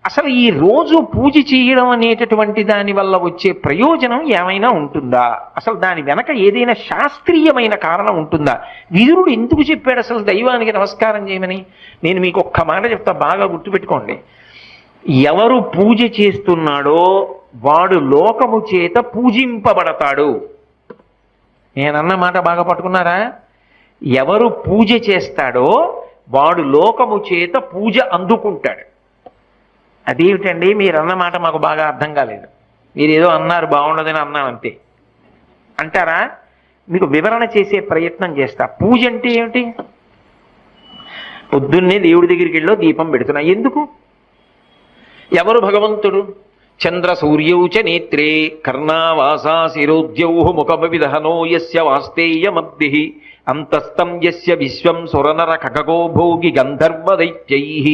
అసలు ఈ రోజు పూజ చేయడం అనేటటువంటి దాని వల్ల వచ్చే ప్రయోజనం ఏమైనా ఉంటుందా? అసలు దాని వెనక ఏదైనా శాస్త్రీయమైన కారణం ఉంటుందా? విదురుడు ఎందుకు చెప్పాడు అసలు దైవానికి నమస్కారం చేయమని? నేను మీకు ఒక్క మాట చెప్తా, బాగా గుర్తుపెట్టుకోండి. ఎవరు పూజ చేస్తున్నాడో వాడు లోకము చేత పూజింపబడతాడు. నేనన్న మాట బాగా పట్టుకున్నారా? ఎవరు పూజ చేస్తాడో వాడు లోకము చేత పూజ అందుకుంటాడు. అదేమిటండి మీరు అన్నమాట మాకు బాగా అర్థం కాలేదు, మీరు ఏదో అన్నారు బాగుండదని అన్నాను అంతే అంటారా? మీకు వివరణ చేసే ప్రయత్నం చేస్తా. పూజ అంటే ఏమిటి? పొద్దున్నే దేవుడి దగ్గరికి వెళ్ళో దీపం పెడుతున్నా, ఎందుకు? ఎవరు భగవంతుడు? చంద్ర సూర్యౌచ నేత్రే కర్ణావాసా శిరోద్యౌ ముఖమవిదహనో యస్య వాస్తేయమబ్ధి అంతస్తం యస్య విశ్వం సురనర ఖగో భోగి గంధర్వ దైత్యైః